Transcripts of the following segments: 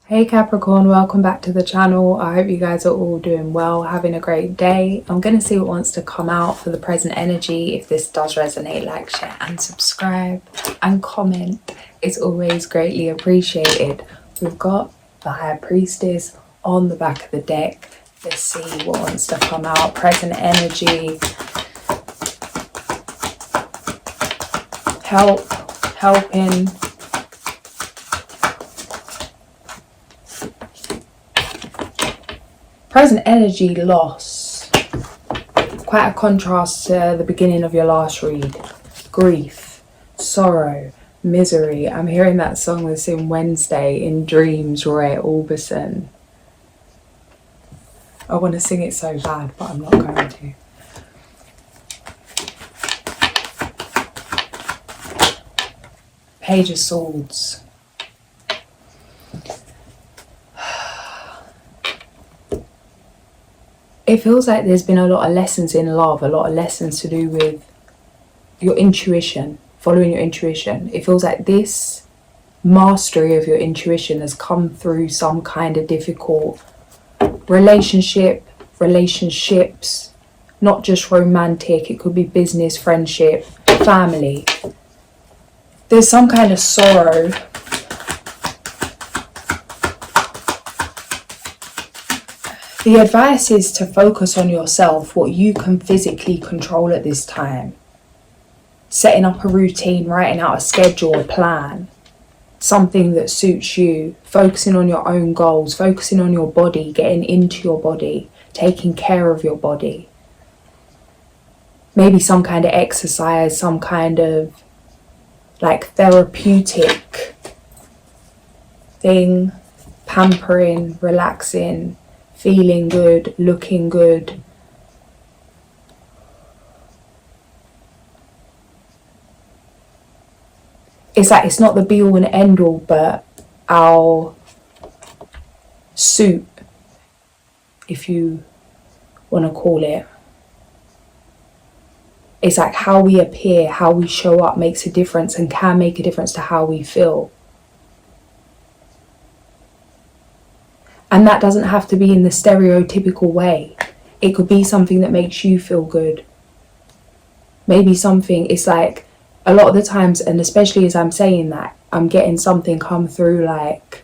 Hey Capricorn, welcome back to the channel. I hope you guys are all doing well, having a great day. I'm going to see what wants to come out for the present energy. If this does resonate, like, share and subscribe and comment. It's always greatly appreciated. We've got the High Priestess on the back of the deck. Let's see what wants to come out. Present energy. Helping. Present energy, loss. Quite a contrast to the beginning of your last read. Grief, sorrow, misery. I'm hearing that song that's in Wednesday in Dreams, Roy Orbison. I want to sing it so bad, but I'm not going to. Page of Swords. It feels like there's been a lot of lessons in love, a lot of lessons to do with your intuition, following your intuition. It feels like this mastery of your intuition has come through some kind of difficult relationships, not just romantic. It could be business, friendship, family. There's some kind of sorrow. The advice is to focus on yourself, what you can physically control at this time. Setting up a routine, writing out a schedule, a plan, something that suits you, focusing on your own goals, focusing on your body, getting into your body, taking care of your body. Maybe some kind of exercise, some kind of like therapeutic thing, pampering, relaxing, feeling good, looking good. It's like it's not the be all and end all, but our suit, if you want to call it. It's like how we appear, how we show up makes a difference and can make a difference to how we feel. And that doesn't have to be in the stereotypical way. It could be something that makes you feel good. Maybe something, it's like a lot of the times, and especially as I'm saying that, I'm getting something come through like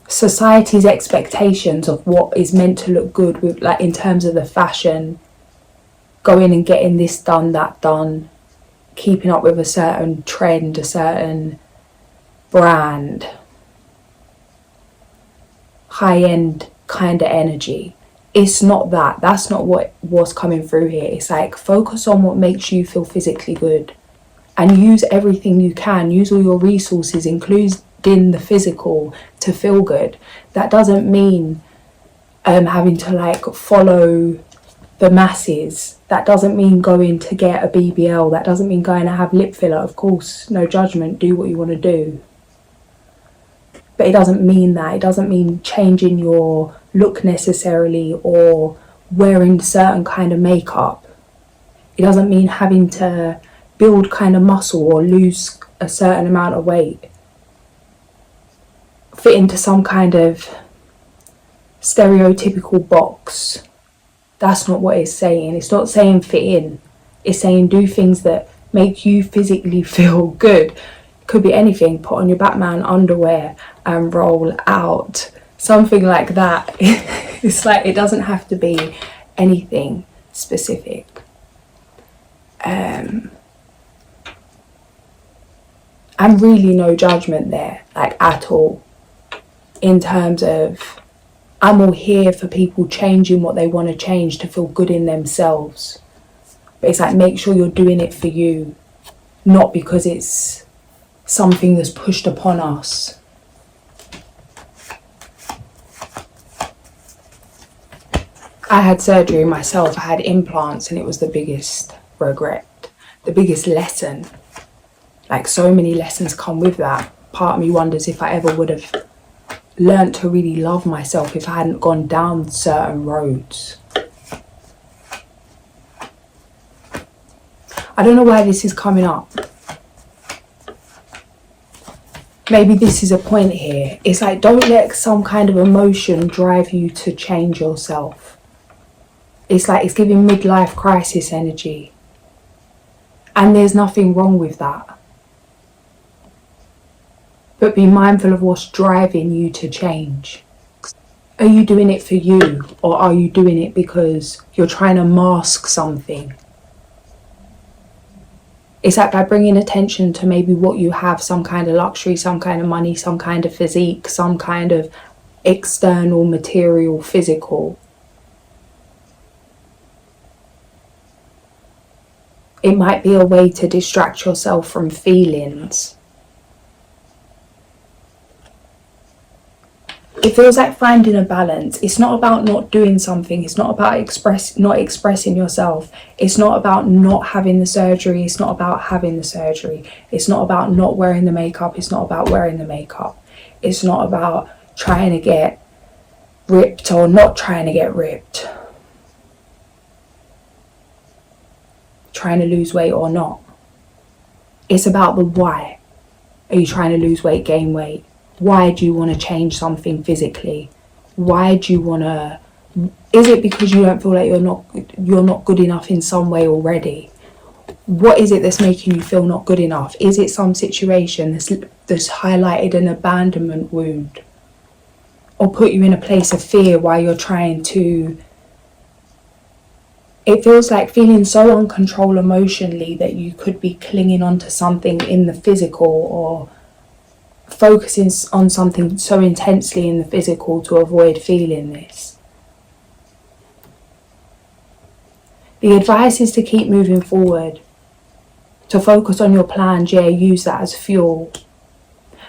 society's expectations of what is meant to look good with, like in terms of the fashion, going and getting this done, that done, keeping up with a certain trend, a certain brand. High-end kind of energy. It's not that. That's not what was coming through here. It's like focus on what makes you feel physically good and use everything you can. Use all your resources, including the physical, to feel good. That doesn't mean having to like follow the masses. That doesn't mean going to get a BBL. That doesn't mean going to have lip filler. Of course, no judgment. Do what you want to do. But it doesn't mean that. It doesn't mean changing your look necessarily or wearing certain kind of makeup. It doesn't mean having to build kind of muscle or lose a certain amount of weight. Fit into some kind of stereotypical box. That's not what it's saying. It's not saying fit in. It's saying do things that make you physically feel good. Could be anything. Put on your Batman underwear and roll out, something like that. It's like it doesn't have to be anything specific. And really no judgment there, like at all, in terms of I'm all here for people changing what they want to change to feel good in themselves. But it's like make sure you're doing it for you, not because it's something that's pushed upon us. I had surgery myself. I had implants and it was the biggest regret, the biggest lesson. Like so many lessons come with that. Part of me wonders if I ever would have learned to really love myself if I hadn't gone down certain roads. I don't know why this is coming up. maybe this is a point here. It's like, don't let some kind of emotion drive you to change yourself. It's like it's giving midlife crisis energy. And there's nothing wrong with that. But be mindful of what's driving you to change. Are you doing it for you, or are you doing it because you're trying to mask something? It's like by bringing attention to maybe what you have, some kind of luxury, some kind of money, some kind of physique, some kind of external, material, physical. It might be a way to distract yourself from feelings. It feels like finding a balance. It's not about not doing something. It's not about not expressing yourself. It's not about not having the surgery. It's not about having the surgery. It's not about not wearing the makeup. It's not about wearing the makeup. It's not about trying to get ripped or not trying to get ripped. Trying to lose weight or not. It's about the why. Are you trying to lose weight, gain weight? Why do you want to change something physically? Why do you want to... Is it because you don't feel like you're not good enough in some way already? What is it that's making you feel not good enough? Is it some situation that's highlighted an abandonment wound? Or put you in a place of fear while you're trying to... It feels like feeling so uncontrolled emotionally that you could be clinging onto something in the physical, or focusing on something so intensely in the physical to avoid feeling this. The advice is to keep moving forward, to focus on your plans, use that as fuel,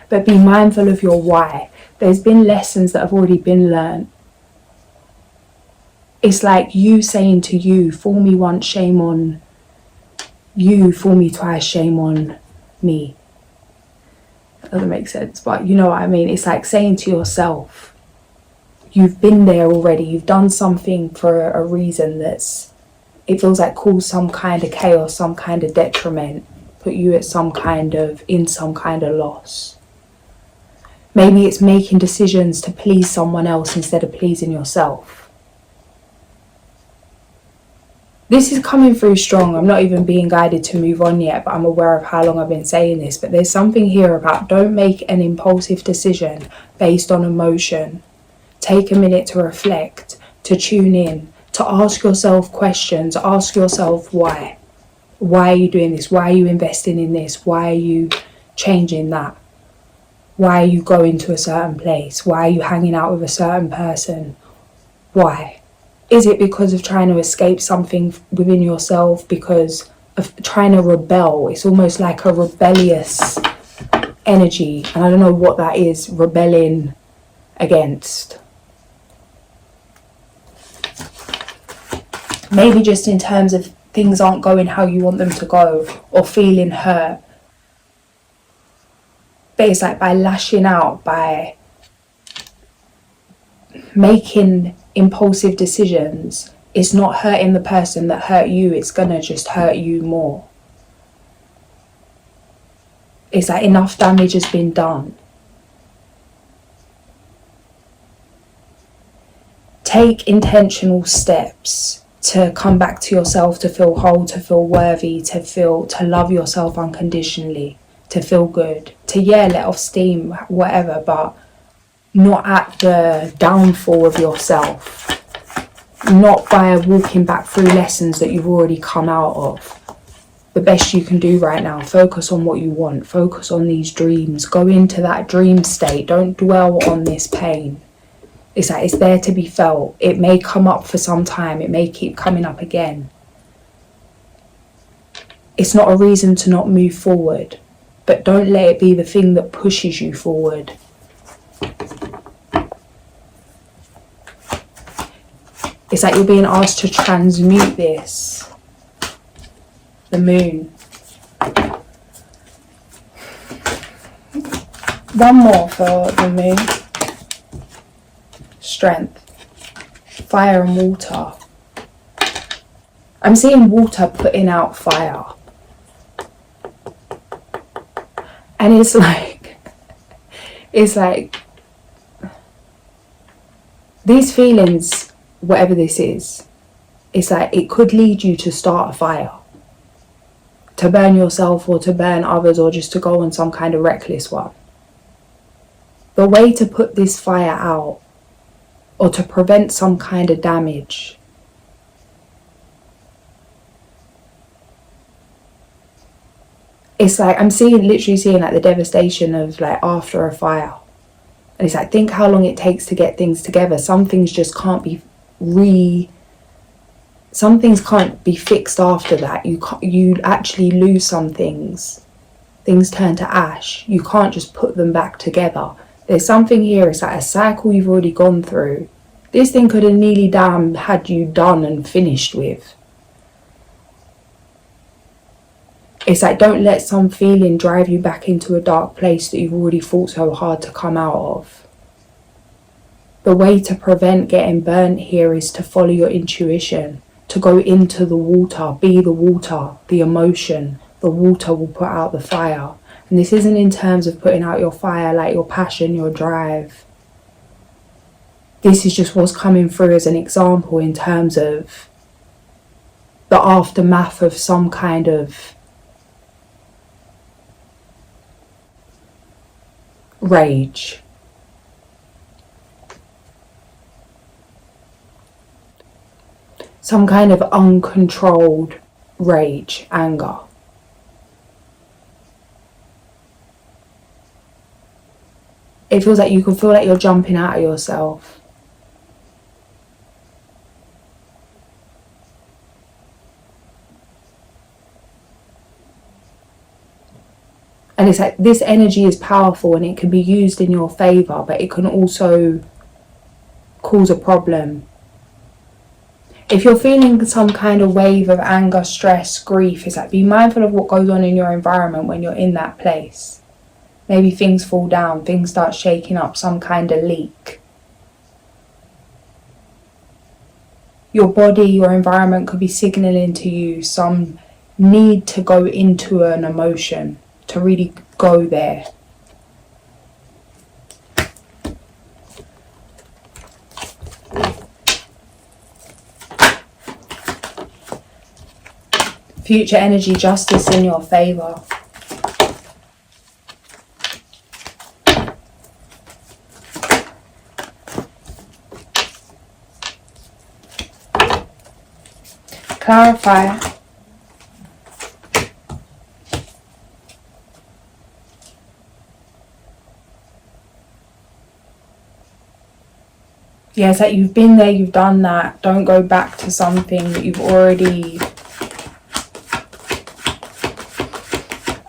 but be mindful of your why. There's been lessons that have already been learned. It's like you saying to you, fool me once, shame on you, fool me twice, shame on me. Doesn't make sense, but you know what I mean. It's like saying to yourself, you've been there already, you've done something for a reason it feels like caused some kind of chaos, some kind of detriment, put you at some kind of loss. Maybe it's making decisions to please someone else instead of pleasing yourself. This is coming through strong. I'm not even being guided to move on yet, but I'm aware of how long I've been saying this. But there's something here about don't make an impulsive decision based on emotion. Take a minute to reflect, to tune in, to ask yourself questions. Ask yourself why. Why are you doing this? Why are you investing in this? Why are you changing that? Why are you going to a certain place? Why are you hanging out with a certain person? Why? Is it because of trying to escape something within yourself? Because of trying to rebel? It's almost like a rebellious energy. And I don't know what that is, rebelling against. Maybe just in terms of things aren't going how you want them to go, or feeling hurt. But it's like by lashing out, by making impulsive decisions, it's not hurting the person that hurt you, it's gonna just hurt you more. It's like enough damage has been done. Take intentional steps to come back to yourself, to feel whole, to feel worthy, to love yourself unconditionally, to feel good, to let off steam, whatever, but not at the downfall of yourself, not by walking back through lessons that you've already come out of. The best you can do right now, focus on what you want, focus on these dreams, go into that dream state, don't dwell on this pain. It's like it's there to be felt. It may come up for some time, it may keep coming up again. It's not a reason to not move forward, but don't let it be the thing that pushes you forward. It's like you're being asked to transmute this. The moon. One more for the moon. Strength. Fire and water. I'm seeing water putting out fire. And it's like, It's like, these feelings, whatever this is, it's like it could lead you to start a fire, to burn yourself or to burn others, or just to go on some kind of reckless one. The way to put this fire out, or to prevent some kind of damage, it's like I'm literally seeing like the devastation of like after a fire. And it's like, think how long it takes to get things together. Some things just can't be some things can't be fixed after that. You actually lose some things. Things turn to ash. You can't just put them back together. There's something here, it's like a cycle you've already gone through. This thing could have nearly had you done and finished with. It's like, don't let some feeling drive you back into a dark place that you've already fought so hard to come out of. The way to prevent getting burnt here is to follow your intuition, to go into the water, be the water, the emotion. The water will put out the fire. And this isn't in terms of putting out your fire, like your passion, your drive. This is just what's coming through as an example in terms of the aftermath of some kind of rage. Some kind of uncontrolled rage, anger. It feels like you can feel like you're jumping out of yourself. And it's like this energy is powerful and it can be used in your favour, but it can also cause a problem. If you're feeling some kind of wave of anger, stress, grief, it's like be mindful of what goes on in your environment when you're in that place. Maybe things fall down, things start shaking up, some kind of leak. Your body, your environment could be signalling to you some need to go into an emotion, to really go there. Future energy, justice in your favour. Clarify. Yeah, it's like you've been there, you've done that. Don't go back to something that you've already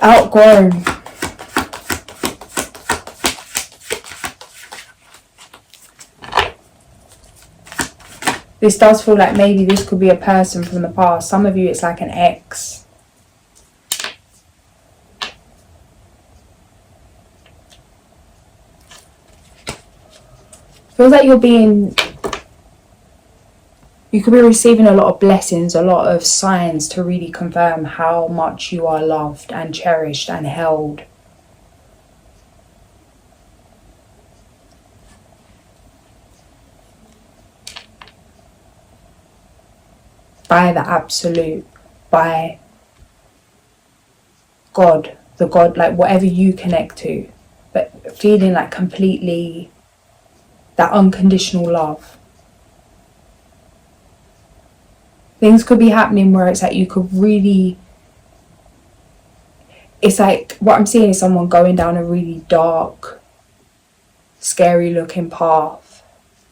outgrown. This does feel like maybe this could be a person from the past. Some of you, it's like an ex. Feels like you could be receiving a lot of blessings, a lot of signs to really confirm how much you are loved and cherished and held. By the absolute, by God, the God, like whatever you connect to, but feeling like completely that unconditional love. Things could be happening where it's like you could really, it's like what I'm seeing is someone going down a really dark, scary looking path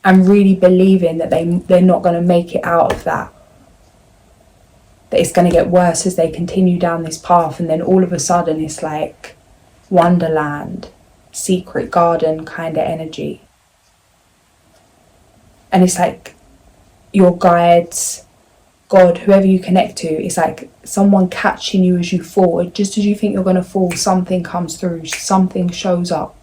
and really believing that they're not going to make it out of that. That it's going to get worse as they continue down this path, and then all of a sudden it's like Wonderland, secret garden kind of energy. And it's like your guides, God, whoever you connect to, it's like someone catching you as you fall. Just as you think you're going to fall, something comes through, something shows up.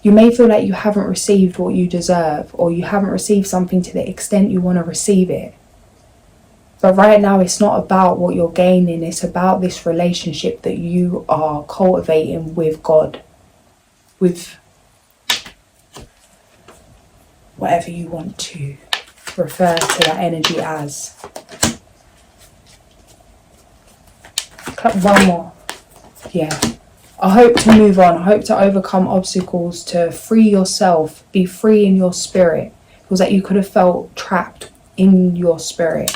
You may feel like you haven't received what you deserve, or you haven't received something to the extent you want to receive it. But right now it's not about what you're gaining, it's about this relationship that you are cultivating with God. with whatever you want to refer to that energy as. One more. Yeah. I hope to move on. I hope to overcome obstacles, to free yourself, be free in your spirit. It was like you could have felt trapped in your spirit.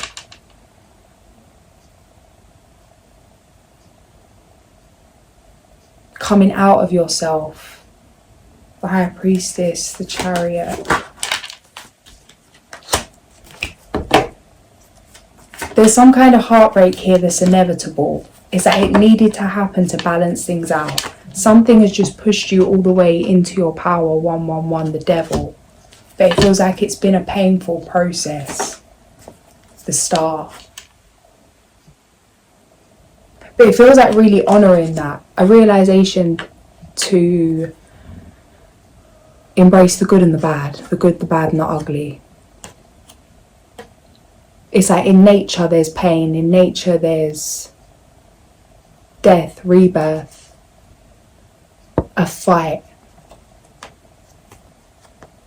Coming out of yourself. The High Priestess, the Chariot. There's some kind of heartbreak here that's inevitable. It's that it needed to happen to balance things out. Something has just pushed you all the way into your power, 111, the devil. But it feels like it's been a painful process. The Star. But it feels like really honouring that. A realisation to embrace the good and the bad. The good, the bad and the ugly. It's like in nature there's pain. In nature there's death, rebirth, a fight.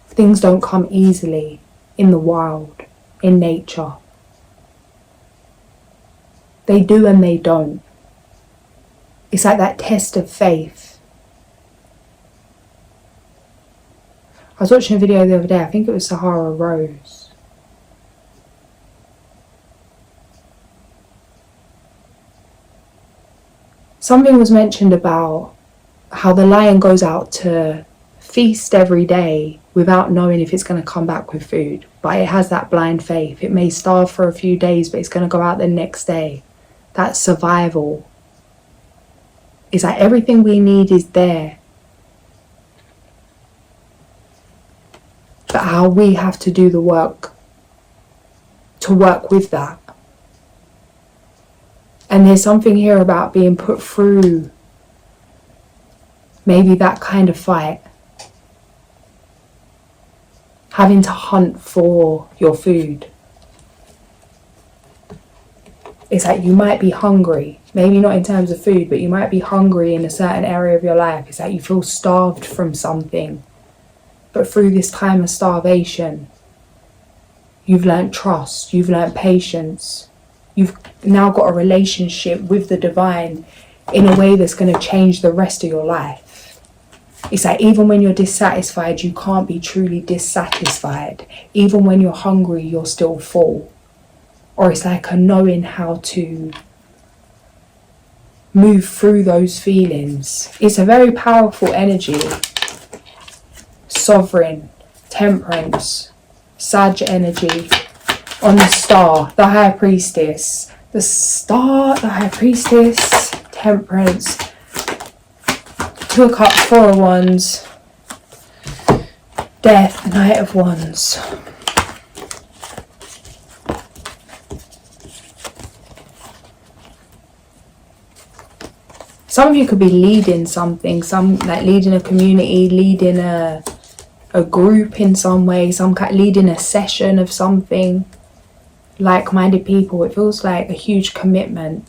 Things don't come easily in the wild, in nature. They do and they don't. It's like that test of faith. I was watching a video the other day, I think it was Sahara Rose. Something was mentioned about how the lion goes out to feast every day without knowing if it's going to come back with food. But it has that blind faith. It may starve for a few days, but it's going to go out the next day. That's survival. It's like everything we need is there. But how we have to do the work to work with that. And there's something here about being put through maybe that kind of fight. Having to hunt for your food. It's like you might be hungry. Maybe not in terms of food, but you might be hungry in a certain area of your life. It's like you feel starved from something. But through this time of starvation, you've learnt trust, you've learnt patience. You've now got a relationship with the divine in a way that's going to change the rest of your life. It's like even when you're dissatisfied, you can't be truly dissatisfied. Even when you're hungry, you're still full. Or it's like a knowing how to move through those feelings. It's a very powerful energy. Sovereign, temperance, Sag energy. On the Star, the High Priestess. The Star, the High Priestess, Temperance. 2 of Cups, 4 of Wands. Death, Knight of Wands. Some of you could be leading something, leading a community, leading a group in some way, leading a session of something. Like-minded people. It feels like a huge commitment.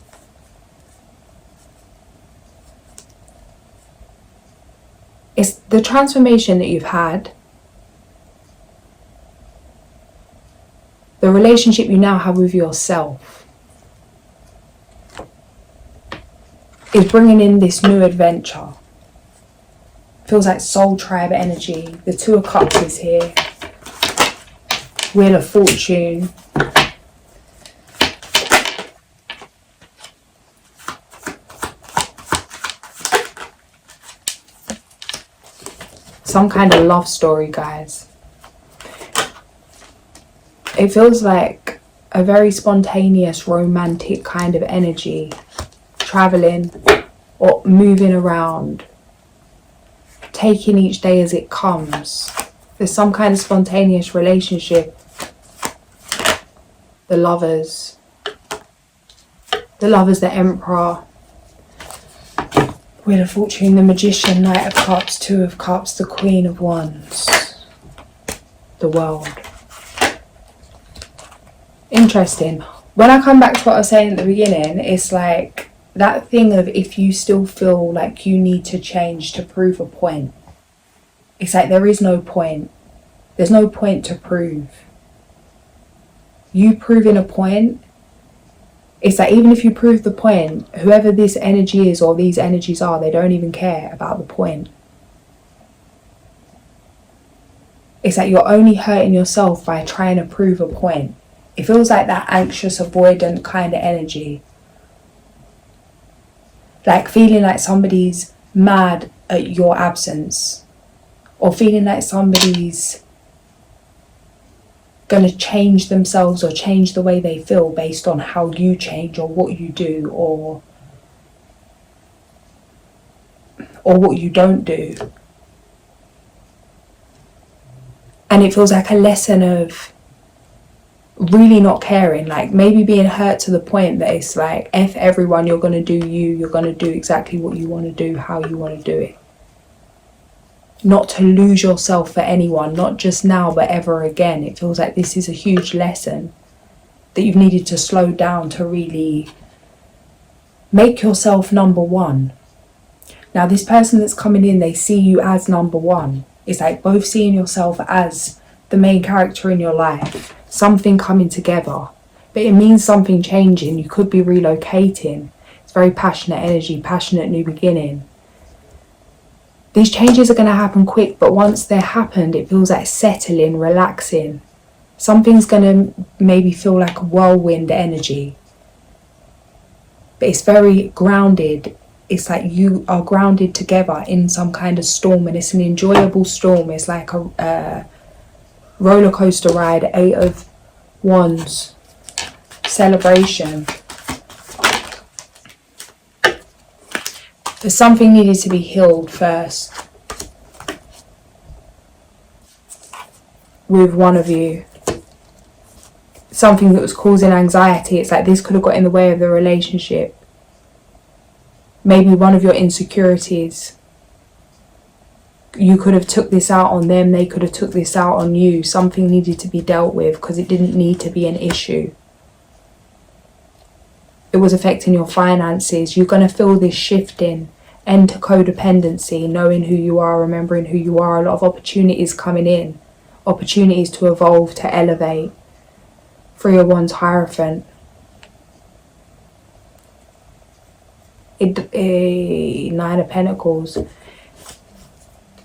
It's the transformation that you've had, the relationship you now have with yourself is bringing in this new adventure. Feels like soul tribe energy. The 2 of Cups is here. Wheel of Fortune. Some kind of love story, guys. It feels like a very spontaneous, romantic kind of energy. Traveling or moving around. Taking each day as it comes. There's some kind of spontaneous relationship. The Lovers. The Lovers, the Emperor. Wheel of Fortune, the Magician, Knight of Cups, 2 of Cups, the Queen of Wands. The World. Interesting. When I come back to what I was saying at the beginning, it's like that thing of if you still feel like you need to change to prove a point. It's like there is no point. There's no point to prove. You proving a point, it's like even if you prove the point, whoever this energy is or these energies are, they don't even care about the point. It's like you're only hurting yourself by trying to prove a point. It feels like that anxious, avoidant kind of energy. Like feeling like somebody's mad at your absence. Or feeling like somebody's going to change themselves or change the way they feel based on how you change or what you do or what you don't do. And it feels like a lesson of really not caring, like maybe being hurt to the point that it's like, F everyone, you're going to do you, you're going to do exactly what you want to do, how you want to do it. Not to lose yourself for anyone, not just now but ever again. It feels like this is a huge lesson that you've needed to slow down to really make yourself number one. Now this person that's coming in, they see you as number one. It's like both seeing yourself as the main character in your life, something coming together, but it means something changing. You could be relocating. It's very passionate energy, passionate new beginning. These changes are going to happen quick, but once they're happened, it feels like settling, relaxing. Something's going to maybe feel like a whirlwind energy. But it's very grounded. It's like you are grounded together in some kind of storm, and it's an enjoyable storm. It's like a roller coaster ride, 8 of Wands, celebration. But something needed to be healed first with one of you. Something that was causing anxiety. It's like this could have got in the way of the relationship. Maybe one of your insecurities. You could have took this out on them. They could have took this out on you. Something needed to be dealt with because it didn't need to be an issue. It was affecting your finances. You're going to feel this shifting, end to codependency, knowing who you are, remembering who you are. A lot of opportunities coming in, opportunities to evolve, to elevate. 3 of Wands, Hierophant. 9 of Pentacles.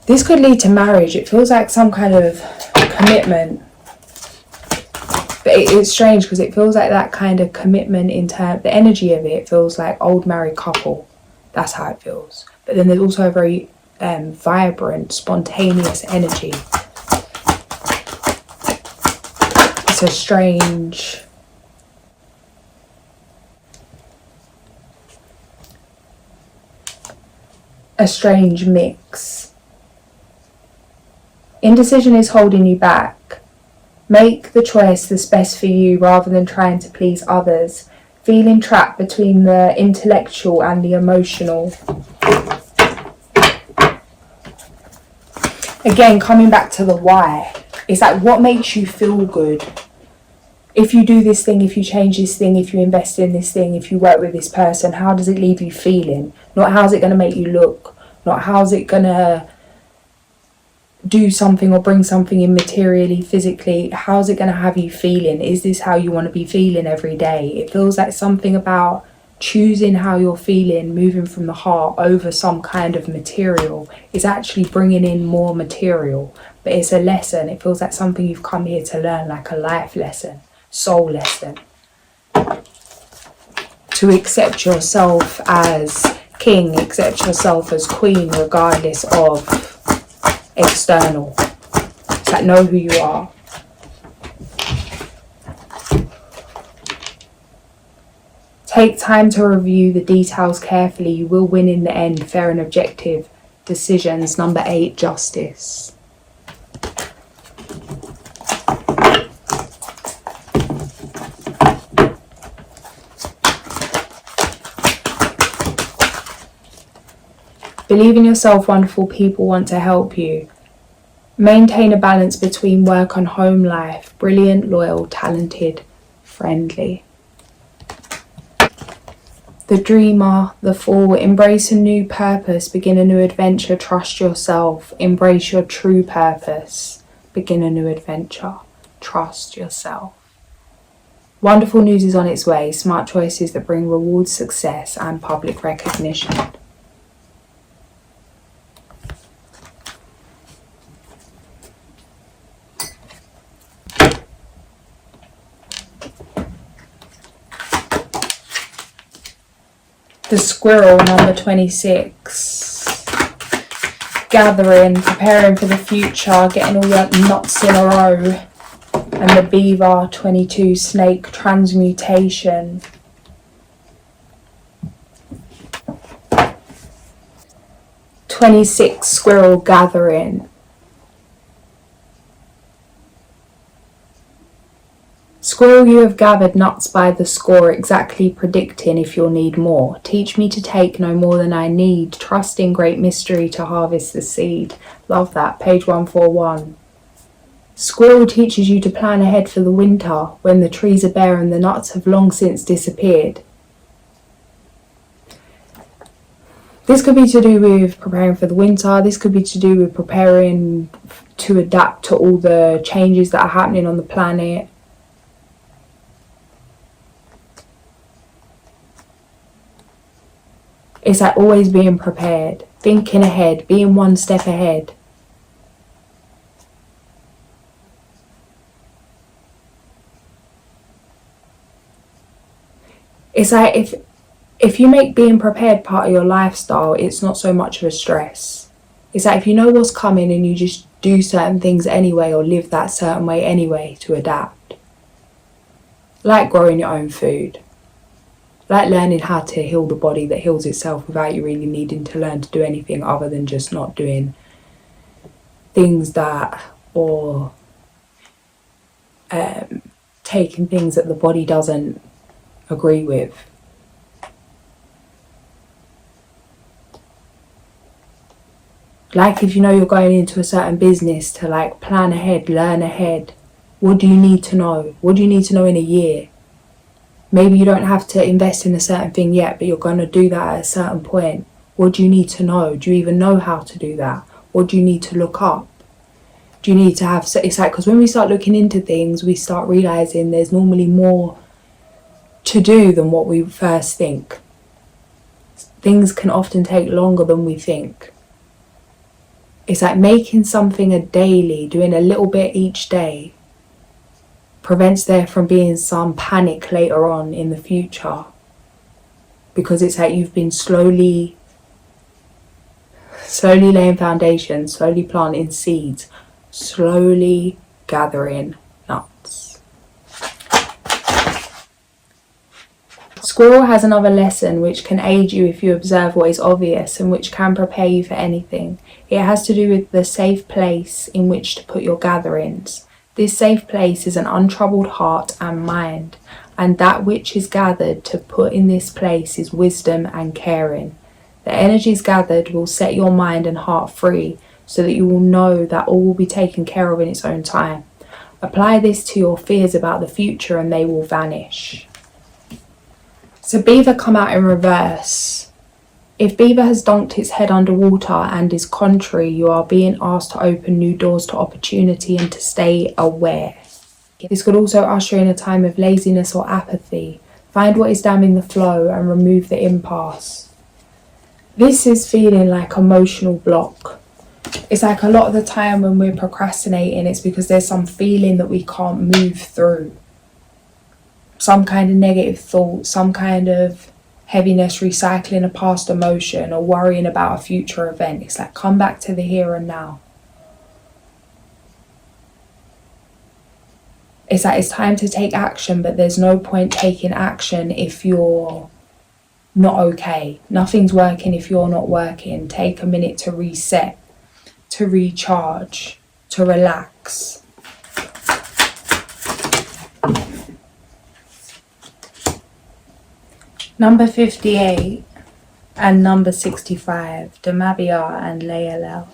This could lead to marriage. It feels like some kind of commitment. But it's strange because it feels like that kind of commitment in terms, the energy of it feels like old married couple. That's how it feels. But then there's also a very vibrant, spontaneous energy. It's a strange, mix. Indecision is holding you back. Make the choice that's best for you rather than trying to please others. Feeling trapped between the intellectual and the emotional. Again, coming back to the why. It's like, what makes you feel good? If you do this thing, if you change this thing, if you invest in this thing, if you work with this person, how does it leave you feeling? Not how's it going to make you look. Not how's it going to do something or bring something in materially, physically. How's it going to have you feeling? Is this how you want to be feeling every day? It feels like something about choosing how you're feeling, moving from the heart over some kind of material is actually bringing in more material. But it's a lesson. It feels like something you've come here to learn, like a life lesson, soul lesson. To accept yourself as king, accept yourself as queen, regardless of external. It's like, know who you are. Take time to review the details carefully. You will win in the end. Fair and objective decisions. Number 8, justice. Believe in yourself. Wonderful people want to help you. Maintain a balance between work and home life. Brilliant, loyal, talented, friendly. The dreamer, the fool, embrace a new purpose, begin a new adventure, trust yourself, embrace your true purpose, begin a new adventure, trust yourself. Wonderful news is on its way, smart choices that bring rewards, success and public recognition. The squirrel, number 26. Gathering, preparing for the future, getting all your nuts in a row. And the beaver, 22. Snake, transmutation. (26) Squirrel, gathering. Squirrel, you have gathered nuts by the score, exactly predicting if you'll need more. Teach me to take no more than I need, trust in great mystery to harvest the seed. Love that, page 141. Squirrel teaches you to plan ahead for the winter, when the trees are bare and the nuts have long since disappeared. This could be to do with preparing for the winter, this could be to do with preparing to adapt to all the changes that are happening on the planet. It's like always being prepared, thinking ahead, being one step ahead. It's like if you make being prepared part of your lifestyle, it's not so much of a stress. It's like if you know what's coming and you just do certain things anyway or live that certain way anyway to adapt. Like growing your own food. Like learning how to heal the body that heals itself without you really needing to learn to do anything other than just not doing things that, or taking things that the body doesn't agree with. Like if you know you're going into a certain business, to like plan ahead, learn ahead. What do you need to know? What do you need to know in a year? Maybe you don't have to invest in a certain thing yet, but you're going to do that at a certain point. What do you need to know? Do you even know how to do that? What do you need to look up? Do you need to have... It's like, because when we start looking into things, we start realising there's normally more to do than what we first think. Things can often take longer than we think. It's like making something a daily, doing a little bit each day, prevents there from being some panic later on in the future, because it's like you've been slowly laying foundation, slowly planting seeds, slowly gathering nuts. Squirrel has another lesson which can aid you if you observe what is obvious and which can prepare you for anything. It has to do with the safe place in which to put your gatherings. This safe place is an untroubled heart and mind, and that which is gathered to put in this place is wisdom and caring. The energies gathered will set your mind and heart free, so that you will know that all will be taken care of in its own time. Apply this to your fears about the future and they will vanish. So Beaver come out in reverse. If Beaver has dunked its head underwater and is contrary, you are being asked to open new doors to opportunity and to stay aware. This could also usher in a time of laziness or apathy. Find what is damming the flow and remove the impasse. This is feeling like emotional block. It's like a lot of the time when we're procrastinating, it's because there's some feeling that we can't move through. Some kind of negative thought, some kind of heaviness, recycling a past emotion or worrying about a future event. It's like, come back to the here and now. It's like it's time to take action, but there's no point taking action if you're not okay. Nothing's working if you're not working. Take a minute to reset, to recharge, to relax. Number 58 and number 65, Damabia and Layalel.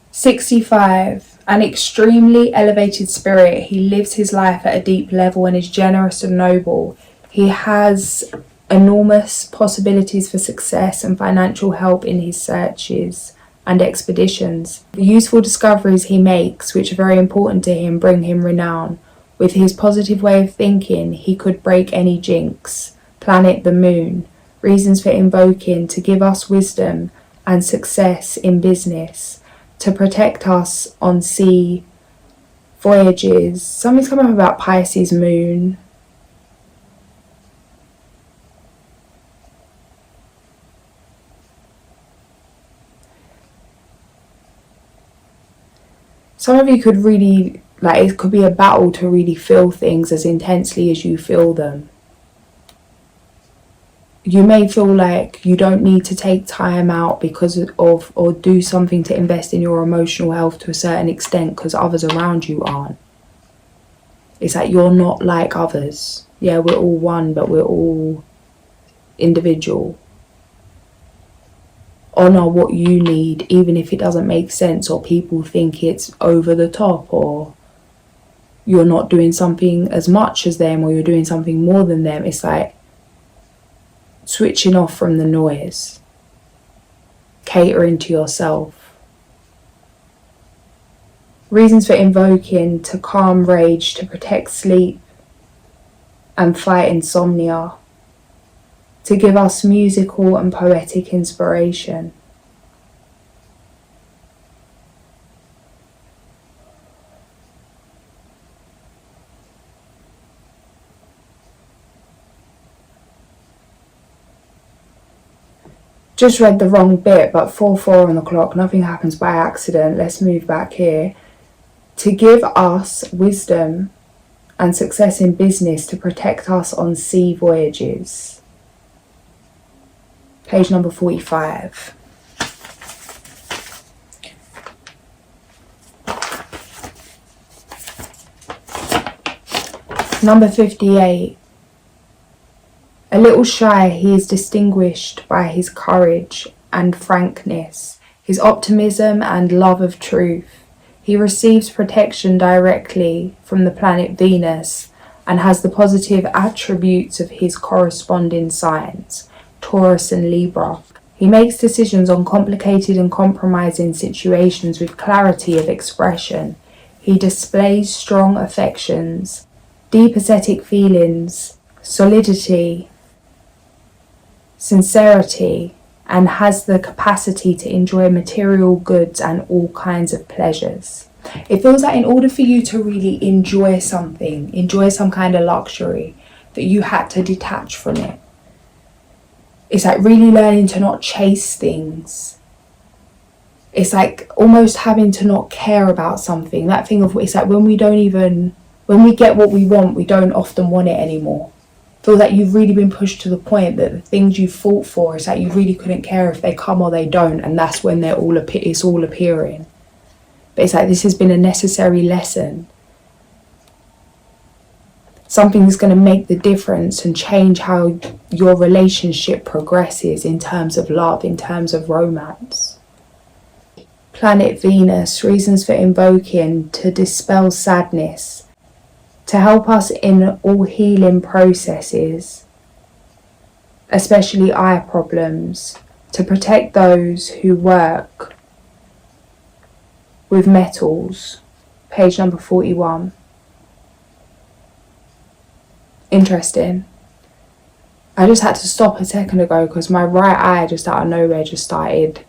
65, An extremely elevated spirit. He lives his life at a deep level and is generous and noble. He has enormous possibilities for success and financial help in his searches and expeditions. The useful discoveries he makes, which are very important to him, bring him renown. With his positive way of thinking, he could break any jinx. Planet the moon. Reasons for invoking: to give us wisdom and success in business, to protect us on sea voyages. Something's coming up about Pisces moon. Some of you could really, it could be a battle to really feel things as intensely as you feel them. You may feel like you don't need to take time out because of, or do something to invest in your emotional health to a certain extent because others around you aren't. It's like you're not like others. Yeah, we're all one, but we're all individual. Honour what you need, even if it doesn't make sense or people think it's over the top or you're not doing something as much as them or you're doing something more than them. It's like switching off from the noise, catering to yourself. Reasons for invoking: to calm rage, to protect sleep and fight insomnia, to give us musical and poetic inspiration. Just read the wrong bit, but 4 on the clock, nothing happens by accident. Let's move back here. To give us wisdom and success in business, to protect us on sea voyages. Page number 45. Number 58. A little shy, he is distinguished by his courage and frankness, his optimism and love of truth. He receives protection directly from the planet Venus and has the positive attributes of his corresponding signs, Taurus and Libra. He makes decisions on complicated and compromising situations with clarity of expression. He displays strong affections, deep aesthetic feelings, solidity, sincerity, and has the capacity to enjoy material goods and all kinds of pleasures. It feels like in order for you to really enjoy something, enjoy some kind of luxury, that you had to detach from it. It's like really learning to not chase things. It's like almost having to not care about something. That thing of, it's like when we get what we want, we don't often want it anymore. Feel that you've really been pushed to the point that the things you fought for, is that you really couldn't care if they come or they don't, and that's when it's all appearing. But it's like this has been a necessary lesson. Something's going to make the difference and change how your relationship progresses in terms of love, in terms of romance. Planet Venus, reasons for invoking: to dispel sadness, to help us in all healing processes, especially eye problems, to protect those who work with metals. Page number 41. Interesting. I just had to stop a second ago because my right eye just out of nowhere just started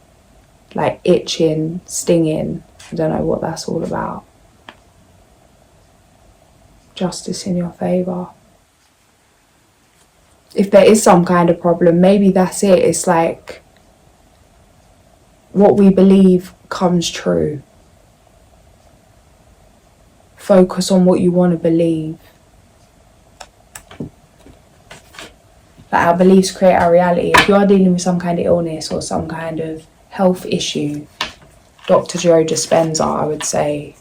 like itching, stinging. I don't know what that's all about. Justice in your favour. If there is some kind of problem, maybe that's it. It's like what we believe comes true. Focus on what you want to believe. Like our beliefs create our reality. If you are dealing with some kind of illness or some kind of health issue, Dr. Joe Dispenza, I would say,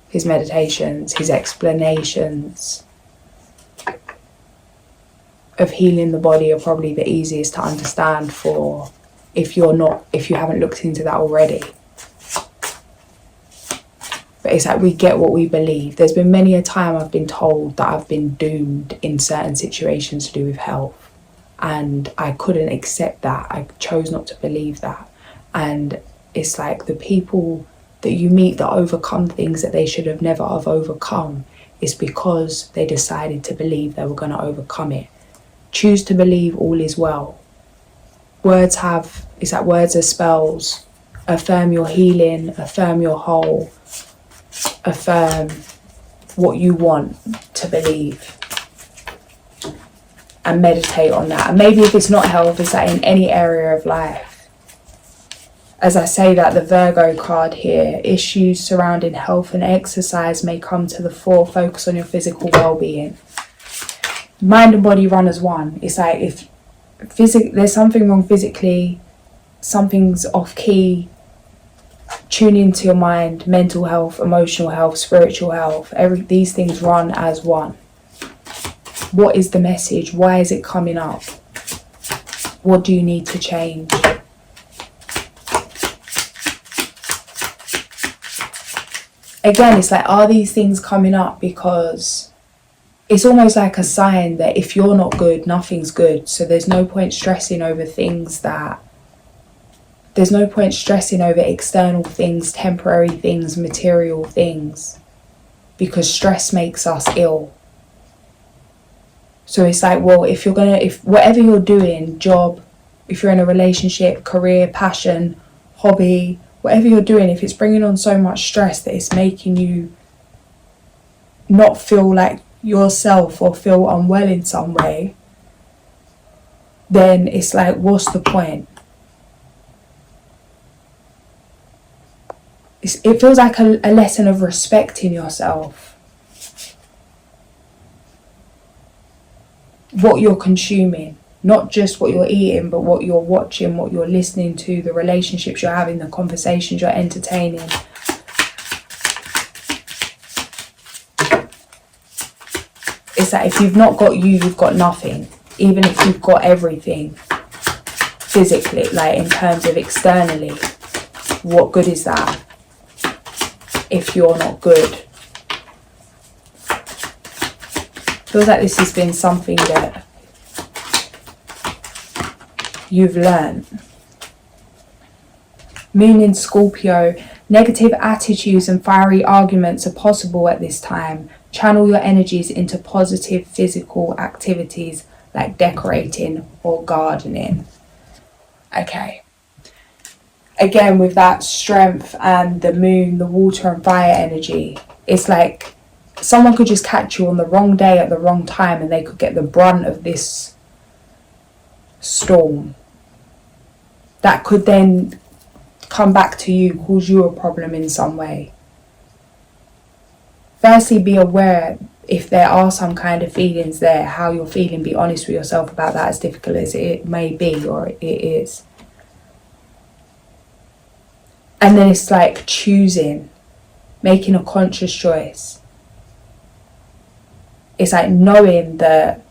his meditations, his explanations of healing the body are probably the easiest to understand for if you haven't looked into that already. it's like we get what we believe. There's been many a time I've been told that I've been doomed in certain situations to do with health, and I couldn't accept that. I chose not to believe that. And it's like the people that you meet that overcome things that they should have never have overcome, is because they decided to believe they were going to overcome it. Choose to believe all is well. Words are spells. Affirm your healing, affirm your whole, affirm what you want to believe, and meditate on that. And maybe if it's not health, it's like in any area of life. As I say that, the Virgo card here, issues surrounding health and exercise may come to the fore. Focus on your physical well-being. Mind and body run as one. It's like if there's something wrong physically, something's off key, tune into your mind, mental health, emotional health, spiritual health. These things run as one. What is the message? Why is it coming up? What do you need to change? Again, it's like, are these things coming up because it's almost like a sign that if you're not good, nothing's good. So there's no point stressing over external things, temporary things, material things, because stress makes us ill. So it's like, well, if whatever you're doing, job, if you're in a relationship, career, passion, hobby, whatever you're doing, if it's bringing on so much stress that it's making you not feel like yourself or feel unwell in some way, then it's like, what's the point? It feels like a lesson of respecting yourself. What you're consuming, not just what you're eating, but what you're watching, what you're listening to, the relationships you're having, the conversations you're entertaining. It's like if you've not got you, you've got nothing. Even if you've got everything physically, like in terms of externally, what good is that if you're not good? Feels like this has been something that you've learned. Moon in Scorpio. Negative attitudes and fiery arguments are possible at this time. Channel your energies into positive physical activities like decorating or gardening. Okay. Again, with that strength and the moon, the water and fire energy, it's like someone could just catch you on the wrong day at the wrong time and they could get the brunt of this storm. That could then come back to you, cause you a problem in some way. Firstly, be aware if there are some kind of feelings there, how you're feeling. Be honest with yourself about that, as difficult as it may be or it is. And then it's like choosing, making a conscious choice. It's like knowing that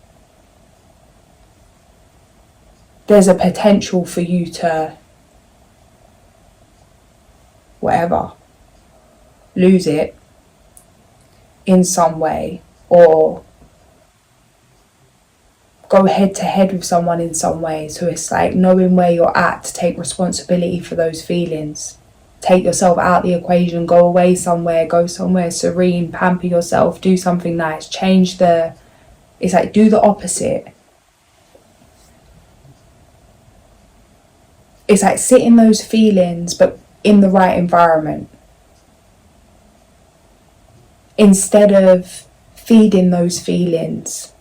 there's a potential for you to lose it in some way, or go head to head with someone in some way. So it's like knowing where you're at to take responsibility for those feelings. Take yourself out the equation, go away somewhere, go somewhere serene, pamper yourself, do something nice, it's like do the opposite. It's like sit in those feelings, but in the right environment. Instead of feeding those feelings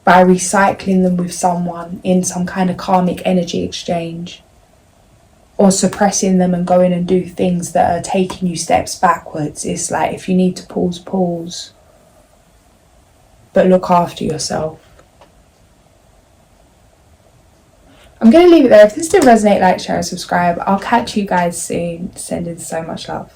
by recycling them with someone in some kind of karmic energy exchange, or suppressing them and going and do things that are taking you steps backwards. It's like if you need to pause, but look after yourself. I'm going to leave it there. If this did resonate, like, share and subscribe. I'll catch you guys soon. Sending so much love.